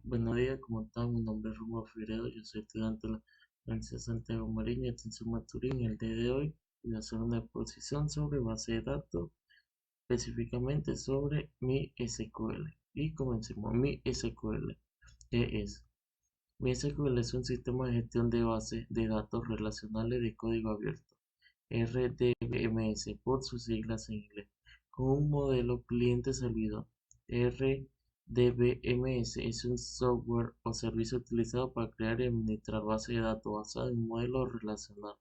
Buenos días, ¿cómo están? Mi nombre es Romuald Figueredo, yo soy estudiante de la Universidad Santiago Marín y Extensión Maturín. El día de hoy voy a hacer una exposición sobre base de datos, específicamente sobre mi SQL. Y comencemos. Mi SQL, ¿qué es? Mi SQL es un sistema de gestión de bases de datos relacionales de código abierto, RDBMS por sus siglas en inglés, con un modelo cliente-servidor. RDBMS es un software o servicio utilizado para crear y administrar bases de datos basadas en un modelo relacional.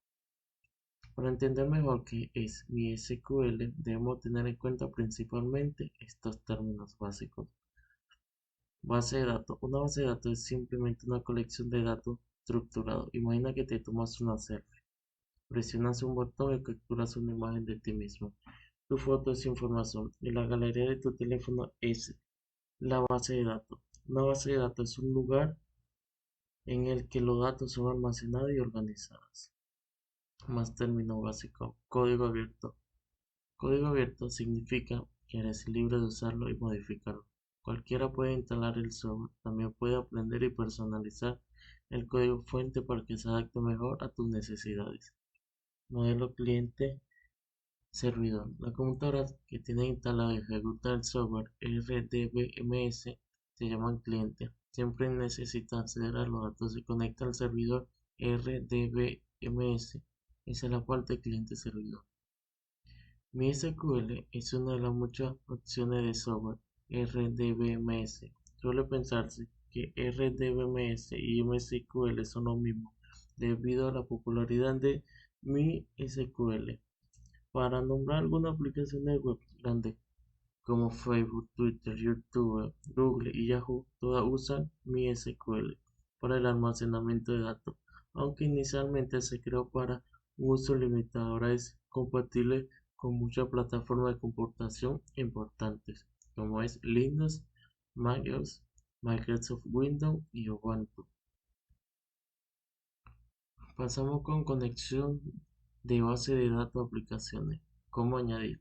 Para entender mejor qué es mi SQL, debemos tener en cuenta principalmente estos términos básicos. Base de datos. Una base de datos es simplemente una colección de datos estructurados. Imagina que te tomas una selfie. Presionas un botón y capturas una imagen de ti mismo. Tu foto es información y la galería de tu teléfono es la base de datos. Una base de datos es un lugar en el que los datos son almacenados y organizados. Más término básico. Código abierto. Código abierto significa que eres libre de usarlo y modificarlo. Cualquiera puede instalar el software. También puede aprender y personalizar el código fuente para que se adapte mejor a tus necesidades. Modelo cliente servidor. La computadora que tiene instalado y ejecuta el software RDBMS se llama cliente. Siempre necesita acceder a los datos. Se conecta al servidor RDBMS. Esa es la parte cliente-servidor. MySQL es una de las muchas opciones de software RDBMS. Suele pensarse que RDBMS y MySQL son lo mismo debido a la popularidad de MySQL. Para nombrar algunas aplicaciones web grandes como Facebook, Twitter, YouTube, Google y Yahoo, todas usan MySQL para el almacenamiento de datos, aunque inicialmente se creó para un uso limitado. Ahora es compatible con muchas plataformas de computación importantes, como es Linux, macOS, Microsoft Windows y Ubuntu. Pasamos con conexión de base de datos a aplicaciones. ¿Cómo añadir?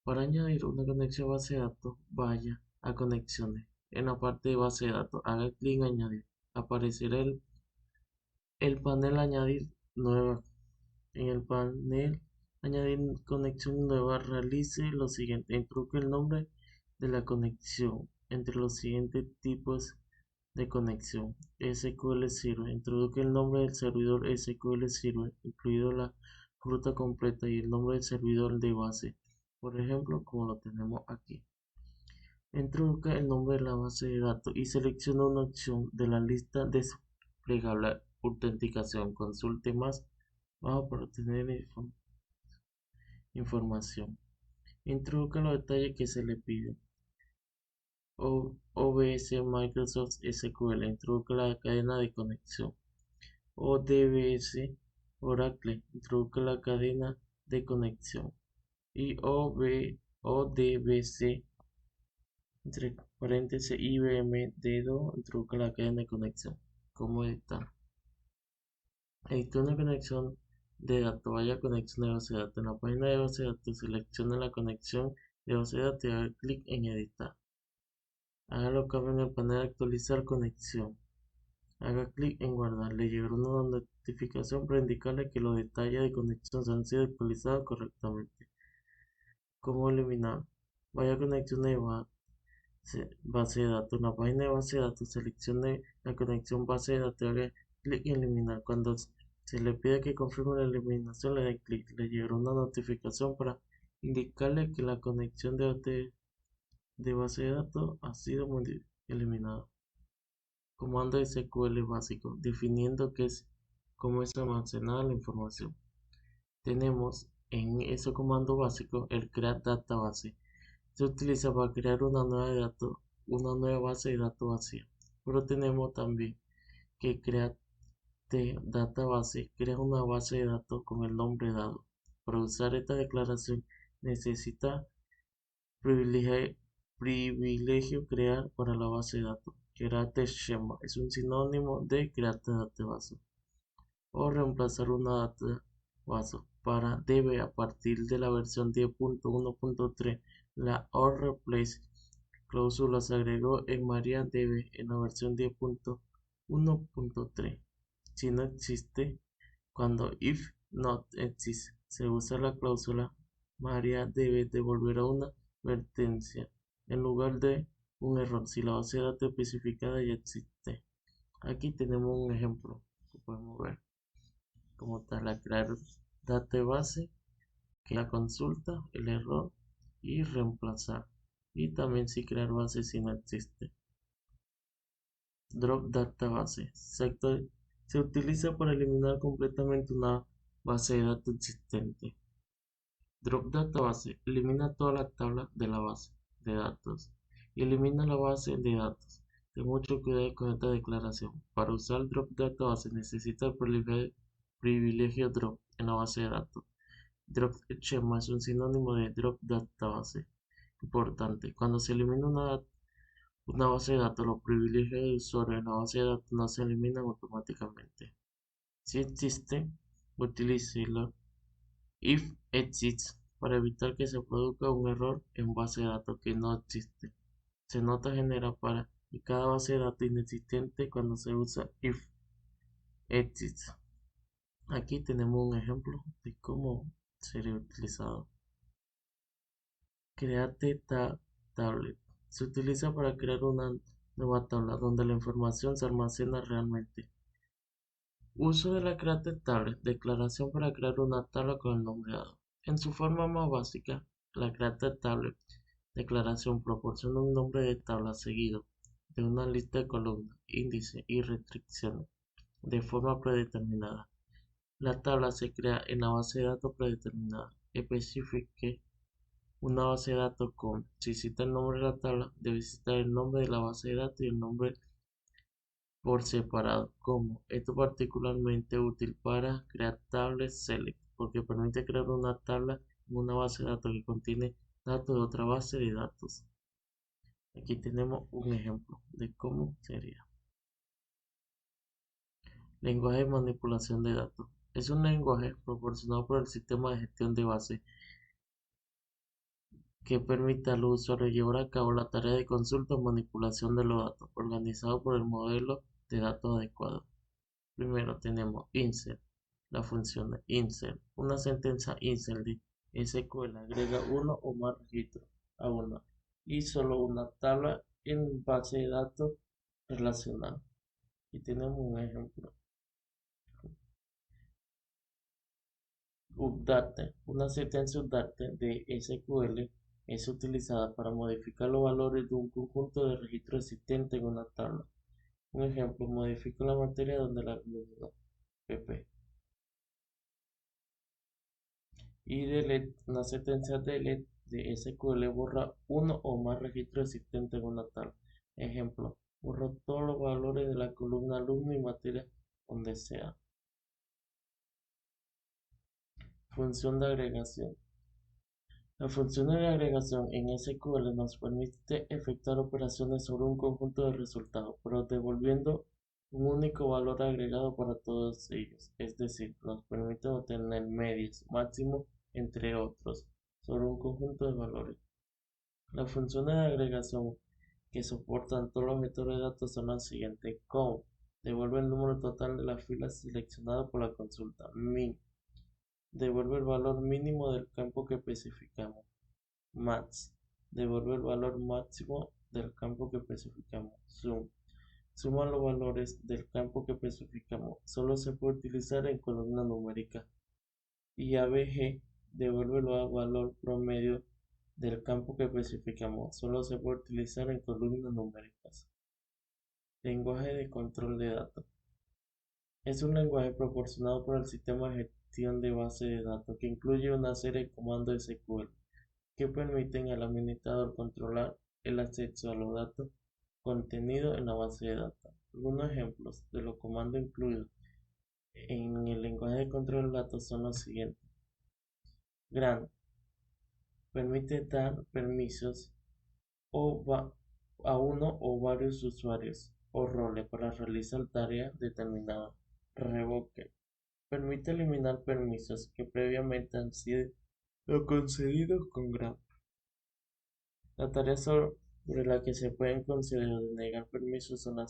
Para añadir una conexión a base de datos, vaya a conexiones. En la parte de base de datos, haga clic en añadir. Aparecerá el panel añadir nueva. En el panel añadir conexión nueva, realice lo siguiente. Introduzca el nombre de la conexión entre los siguientes tipos de conexión. SQL Server. Introduzca el nombre del servidor SQL Server, incluido la ruta completa y el nombre del servidor de base. Por ejemplo, como lo tenemos aquí. Introduzca el nombre de la base de datos y selecciona una opción de la lista desplegable. Autenticación. Consulte más abajo para obtener información. Introduzca los detalles que se le piden. OBS Microsoft SQL. Introduzca la cadena de conexión. ODBS Oracle. Introduzca la cadena de conexión. Y ODBC entre paréntesis IBM dedo introduzca la cadena de conexión. ¿Cómo está? Edita una conexión de datos. Vaya a conexión de base de datos. En la página de base de datos seleccione la conexión de base de datos y haga clic en editar. Hágalo cambiar en el panel de actualizar conexión. Haga clic en guardar. Le llegará una notificación para indicarle que los detalles de conexión han sido actualizados correctamente. ¿Cómo eliminar? Vaya a conexión de base de datos. En la página de base de datos seleccione la conexión base de datos y haga clic en eliminar. Cuando se le pide que confirme la eliminación, le dé clic. Le llegará una notificación para indicarle que la conexión de base de datos ha sido eliminada. Comando SQL básico, definiendo cómo es almacenada la información. Tenemos en ese comando básico el create database. Se utiliza para crear una nueva base de datos vacía. Pero tenemos también que create database, crea una base de datos con el nombre dado. Para usar esta declaración necesita privilegio crear para la base de datos. Create schema es un sinónimo de create database. O reemplazar una database para debe a partir de la versión 10.1.3 la or replace cláusula se agregó en MariaDB en la versión 10.1.3. Si no existe, cuando if not exists, se usa la cláusula MariaDB devolverá una advertencia en lugar de un error si la base de datos especificada ya existe. Aquí tenemos un ejemplo que podemos ver como tal a crear database, que la consulta, el error y reemplazar. Y también si crear base si no existe. Drop database se utiliza para eliminar completamente una base de datos existente. Drop database elimina toda la tabla de la base de datos y elimina la base de datos. Ten mucho cuidado con esta declaración. Para usar drop database necesita el privilegio drop en la base de datos. Drop schema es un sinónimo de drop database. Importante, cuando se elimina una base de datos, los privilegios de usuario en la base de datos no se eliminan automáticamente. Si existe, utilícelo if exists para evitar que se produzca un error en base de datos que no existe. Se nota genera para cada base de datos inexistente cuando se usa if exists. Aquí tenemos un ejemplo de cómo sería utilizado. Create tablet. Se utiliza para crear una nueva tabla donde la información se almacena realmente. Uso de la Create Tablet. Declaración para crear una tabla con el nombre dado. En su forma más básica, la Create Tablet declaración proporciona un nombre de tabla seguido de una lista de columnas, índices y restricciones de forma predeterminada. La tabla se crea en la base de datos predeterminada. Especifique una base de datos con, si cita el nombre de la tabla, debe citar el nombre de la base de datos y el nombre por separado, como esto particularmente útil para crear tables select, porque permite crear una tabla en una base de datos que contiene datos de otra base de datos. Aquí tenemos un ejemplo de cómo sería. Lenguaje de manipulación de datos. Es un lenguaje proporcionado por el sistema de gestión de bases que permite al usuario llevar a cabo la tarea de consulta o manipulación de los datos, organizado por el modelo de datos adecuado. Primero tenemos insert, la función de insert. Una sentencia insert de SQL agrega uno o más registros a una y solo una tabla en base de datos relacional. Y tenemos un ejemplo. Update. Una sentencia update de SQL es utilizada para modificar los valores de un conjunto de registros existentes en una tabla. Un ejemplo, modifico la materia donde la columna pp. Y delete, una sentencia delete de SQL borra uno o más registros existentes en una tabla. Ejemplo, borro todos los valores de la columna alumno y materia donde sea. Función de agregación. La función de agregación en SQL nos permite efectuar operaciones sobre un conjunto de resultados, pero devolviendo un único valor agregado para todos ellos. Es decir, nos permite obtener medias, máximo, entre otros, sobre un conjunto de valores. Las funciones de agregación que soportan todos los vectores de datos son las siguientes. Count devuelve el número total de las filas seleccionadas por la consulta. Min devuelve el valor mínimo del campo que especificamos. Max devuelve el valor máximo del campo que especificamos. Sum suma los valores del campo que especificamos. Solo se puede utilizar en columna numérica. Y ABG devuelve el valor promedio del campo que especificamos. Solo se puede utilizar en columnas numéricas. Lenguaje de control de datos. Es un lenguaje proporcionado por el sistema de gestión de base de datos que incluye una serie de comandos SQL que permiten al administrador controlar el acceso a los datos contenidos en la base de datos. Algunos ejemplos de los comandos incluidos en el lenguaje de control de datos son los siguientes. Grant permite dar permisos a uno o varios usuarios o roles para realizar tareas determinadas. Revoke permite eliminar permisos que previamente han sido concedidos con grant. La tarea sobre la que se pueden conceder o denegar permisos son las